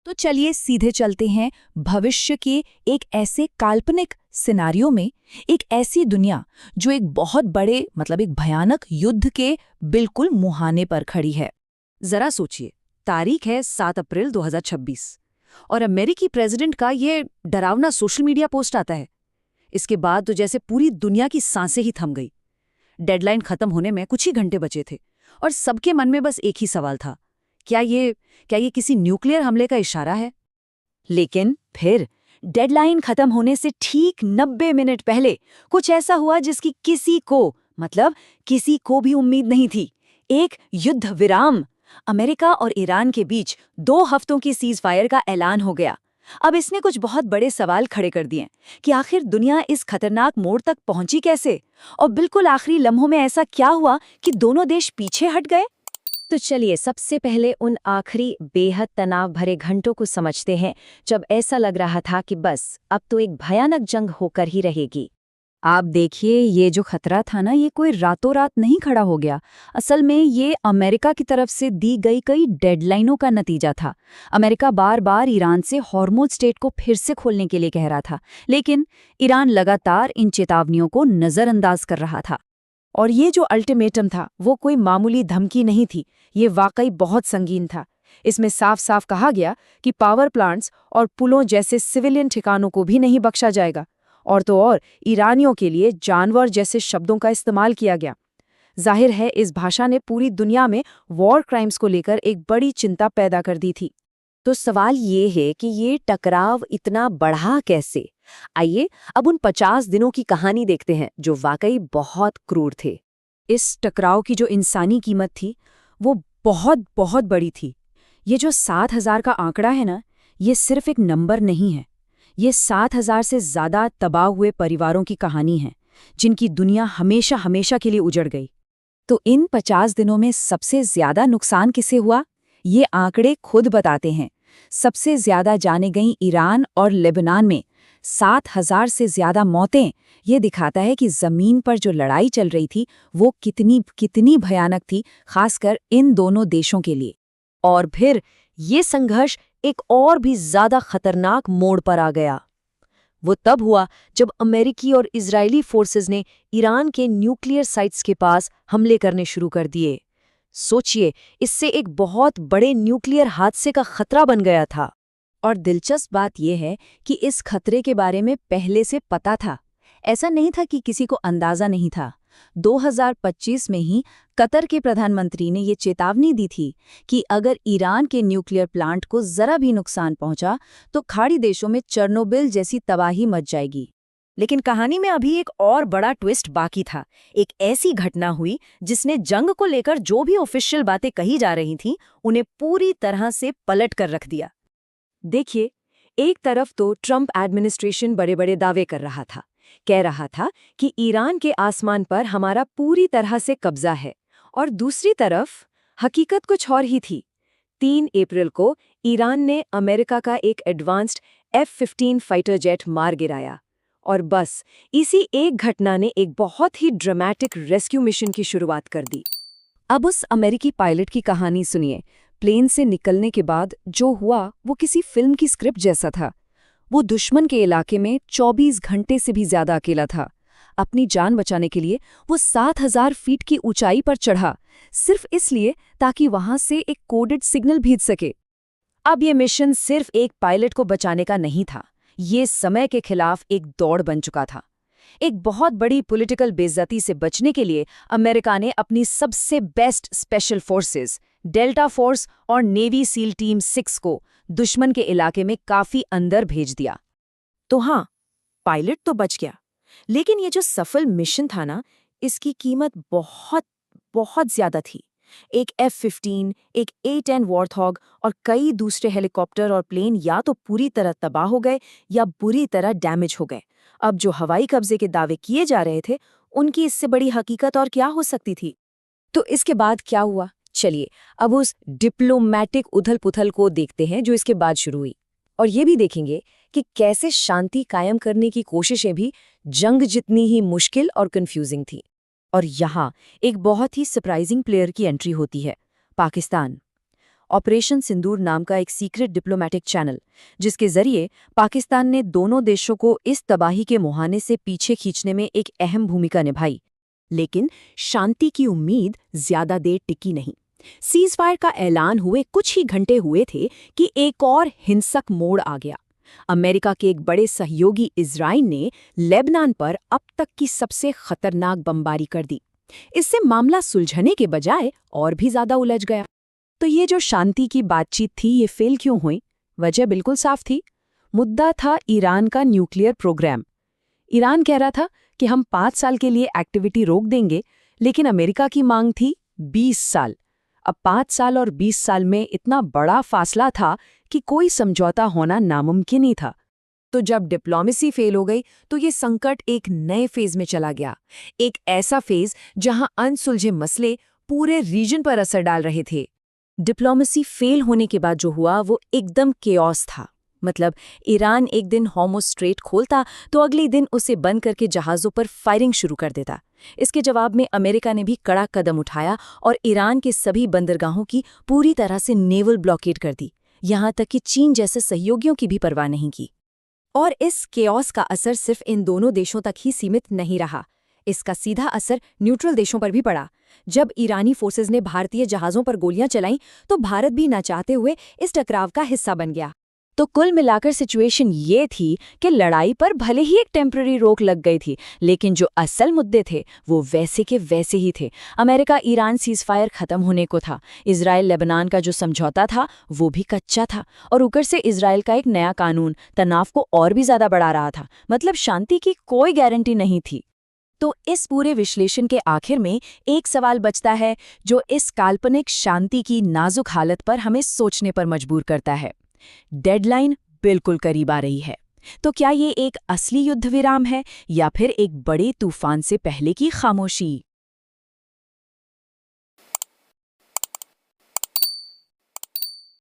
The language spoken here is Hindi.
तो चलिए सीधे चलते हैं भविष्य के एक ऐसे काल्पनिक सिनारियो में, एक ऐसी दुनिया जो एक बहुत बड़े एक भयानक युद्ध के बिल्कुल मुहाने पर खड़ी है। जरा सोचिए, तारीख है 7 अप्रैल 2026 और अमेरिकी प्रेसिडेंट का ये डरावना सोशल मीडिया पोस्ट आता है। इसके बाद तो जैसे पूरी दुनिया की सांसें ही थम गई। डेडलाइन खत्म होने में कुछ ही घंटे बचे थे और सबके मन में बस एक ही सवाल था, क्या ये किसी न्यूक्लियर हमले का इशारा है? लेकिन फिर डेडलाइन खत्म होने से ठीक 90 मिनट पहले कुछ ऐसा हुआ जिसकी किसी को भी उम्मीद नहीं थी। एक युद्ध विराम। अमेरिका और ईरान के बीच 2 हफ्तों की सीज फायर का ऐलान हो गया। अब इसने कुछ बहुत बड़े सवाल खड़े कर दिए कि आखिर दुनिया इस खतरनाक मोड़ तक पहुंची कैसे, और बिल्कुल आखिरी लम्हों में ऐसा क्या हुआ कि दोनों देश पीछे हट गए। तो चलिए सबसे पहले उन आखिरी बेहद तनाव भरे घंटों को समझते हैं जब ऐसा लग रहा था कि बस अब तो एक भयानक जंग होकर ही रहेगी। आप देखिए, ये जो खतरा था ना, ये कोई रातों रात नहीं खड़ा हो गया। असल में ये अमेरिका की तरफ से दी गई कई डेडलाइनों का नतीजा था। अमेरिका बार बार ईरान से हॉर्मुज़ स्ट्रेट को फिर से खोलने के लिए कह रहा था, लेकिन ईरान लगातार इन चेतावनियों को नज़रअंदाज कर रहा था। और ये जो अल्टीमेटम था वो कोई मामूली धमकी नहीं थी, ये वाकई बहुत संगीन था। इसमें साफ साफ कहा गया कि पावर प्लांट्स और पुलों जैसे सिविलियन ठिकानों को भी नहीं बख्शा जाएगा। और तो और ईरानियों के लिए जानवर जैसे शब्दों का इस्तेमाल किया गया। जाहिर है इस भाषा ने पूरी दुनिया में वॉर क्राइम्स को लेकर एक बड़ी चिंता पैदा कर दी थी। तो सवाल ये है कि ये टकराव इतना बढ़ा कैसे? आइए अब उन 50 दिनों की कहानी देखते हैं जो वाकई बहुत क्रूर थे। इस टकराव की जो इंसानी कीमत थी वो बहुत बहुत बड़ी थी। ये जो 7,000 का आंकड़ा है ना, ये सिर्फ एक नंबर नहीं है। ये 7,000 से ज़्यादा तबाह हुए परिवारों की कहानी है जिनकी दुनिया हमेशा हमेशा के लिए उजड़ गई। तो इन 50 दिनों में सबसे ज्यादा नुकसान किसे हुआ, ये आंकड़े खुद बताते हैं। सबसे ज्यादा जाने गई ईरान और लेबनान में 7,000 से ज्यादा मौतें। ये दिखाता है कि जमीन पर जो लड़ाई चल रही थी वो कितनी भयानक थी, खासकर इन दोनों देशों के लिए। और फिर ये संघर्ष एक और भी ज्यादा खतरनाक मोड़ पर आ गया। वो तब हुआ जब अमेरिकी और इजरायली फोर्सेस ने ईरान के न्यूक्लियर साइट्स के पास हमले करने शुरू कर दिए। सोचिए, इससे एक बहुत बड़े न्यूक्लियर हादसे का खतरा बन गया था। और दिलचस्प बात यह है कि इस खतरे के बारे में पहले से पता था। ऐसा नहीं था कि किसी को अंदाजा नहीं था। 2025 में ही कतर के प्रधानमंत्री ने ये चेतावनी दी थी कि अगर ईरान के न्यूक्लियर प्लांट को जरा भी नुकसान पहुंचा तो खाड़ी देशों में चेर्नोबिल जैसी तबाही मच जाएगी। लेकिन कहानी में अभी एक और बड़ा ट्विस्ट बाकी था। एक ऐसी घटना हुई जिसने जंग को लेकर जो भी ऑफिशियल बातें कही जा रही थीं, उन्हें पूरी तरह से पलट कर रख दिया। देखिए, एक तरफ तो ट्रंप एडमिनिस्ट्रेशन बड़े बड़े दावे कर रहा था, कह रहा था कि ईरान के आसमान पर हमारा पूरी तरह से कब्जा है, और दूसरी तरफ हकीकत कुछ और ही थी। 3 अप्रैल को ईरान ने अमेरिका का एक एडवांस्ड F-15 फाइटर जेट मार गिराया, और बस इसी एक घटना ने एक बहुत ही ड्रामेटिक रेस्क्यू मिशन की शुरुआत कर दी। अब उस अमेरिकी पायलट की कहानी सुनिए। प्लेन से निकलने के बाद जो हुआ वो किसी फिल्म की स्क्रिप्ट जैसा था। वो दुश्मन के इलाके में 24 घंटे से भी ज्यादा अकेला था। अपनी जान बचाने के लिए वो 7,000 फीट की ऊंचाई पर चढ़ा, सिर्फ इसलिए ताकि वहां से एक कोडेड सिग्नल भेज सके। अब ये मिशन सिर्फ एक पायलट को बचाने का नहीं था, ये समय के खिलाफ एक दौड़ बन चुका था। एक बहुत बड़ी पॉलिटिकल बेइज्जती से बचने के लिए अमेरिका ने अपनी सबसे best special forces, delta force और नेवी सील टीम 6 को दुश्मन के इलाके में काफी अंदर भेज दिया। तो हाँ, पायलट तो बच गया, लेकिन ये जो सफल मिशन था ना, इसकी कीमत बहुत बहुत ज्यादा थी। एक F-15, एक A-10 वॉर्थॉग और कई दूसरे हेलीकॉप्टर और प्लेन या तो पूरी तरह तबाह हो गए या बुरी तरह डैमेज हो गए। अब जो हवाई कब्जे के दावे किए जा रहे थे, उनकी इससे बड़ी हकीकत और क्या हो सकती थी? तो इसके बाद क्या हुआ? चलिए अब उस डिप्लोमैटिक उथल-पुथल को देखते हैं जो इसके बाद शुरू हुई, और ये भी देखेंगे कि कैसे शांति कायम करने की कोशिशें भी जंग जितनी ही मुश्किल और कंफ्यूजिंग थी। और यहाँ एक बहुत ही सरप्राइजिंग प्लेयर की एंट्री होती है, पाकिस्तान। ऑपरेशन सिंदूर नाम का एक सीक्रेट डिप्लोमैटिक चैनल, जिसके जरिए पाकिस्तान ने दोनों देशों को इस तबाही के मुहाने से पीछे खींचने में एक अहम भूमिका निभाई। लेकिन शांति की उम्मीद ज्यादा देर टिकी नहीं। सीजफायर का ऐलान हुए कुछ ही घंटे हुए थे कि एक और हिंसक मोड़ आ गया। अमेरिका के एक बड़े सहयोगी इजराइल ने लेबनान पर अब तक की सबसे खतरनाक बमबारी कर दी। इससे मामला सुलझने के बजाय और भी ज्यादा उलझ गया। तो ये जो शांति की बातचीत थी, ये फेल क्यों हुई? वजह बिल्कुल साफ थी। मुद्दा था ईरान का न्यूक्लियर प्रोग्राम। ईरान कह रहा था कि हम 5 साल के लिए एक्टिविटी रोक देंगे, लेकिन अमेरिका की मांग थी 20 साल। अब 5 साल और 20 साल में इतना बड़ा फासला था कि कोई समझौता होना नामुमकिन ही था। तो जब डिप्लोमेसी फेल हो गई तो ये संकट एक नए फेज में चला गया। एक ऐसा फेज जहां अनसुलझे मसले पूरे रीजन पर असर डाल रहे थे। डिप्लोमेसी फेल होने के बाद जो हुआ वो एकदम केओस था। मतलब ईरान एक दिन हॉर्मुज़ स्ट्रेट खोलता तो अगले दिन उसे बंद करके जहाज़ों पर फायरिंग शुरू कर देता। इसके जवाब में अमेरिका ने भी कड़ा कदम उठाया और ईरान के सभी बंदरगाहों की पूरी तरह से नेवल ब्लॉकेड कर दी, यहाँ तक कि चीन जैसे सहयोगियों की भी परवाह नहीं की। और इस केओस का असर सिर्फ इन दोनों देशों तक ही सीमित नहीं रहा। इसका सीधा असर न्यूट्रल देशों पर भी पड़ा। जब ईरानी फोर्सेज ने भारतीय जहाज़ों पर गोलियां चलाईं तो भारत भी न चाहते हुए इस टकराव का हिस्सा बन गया। तो कुल मिलाकर सिचुएशन ये थी कि लड़ाई पर भले ही एक टेम्पररी रोक लग गई थी, लेकिन जो असल मुद्दे थे वो वैसे के वैसे ही थे। अमेरिका ईरान सीज़फायर खत्म होने को था, इजराइल लेबनान का जो समझौता था वो भी कच्चा था, और ऊपर से इजराइल का एक नया कानून तनाव को और भी ज्यादा बढ़ा रहा था। मतलब शांति की कोई गारंटी नहीं थी। तो इस पूरे विश्लेषण के आखिर में एक सवाल बचता है जो इस काल्पनिक शांति की नाजुक हालत पर हमें सोचने पर मजबूर करता है। डेडलाइन बिल्कुल करीब आ रही है, तो क्या ये एक असली युद्ध विराम है या फिर एक बड़े तूफान से पहले की खामोशी?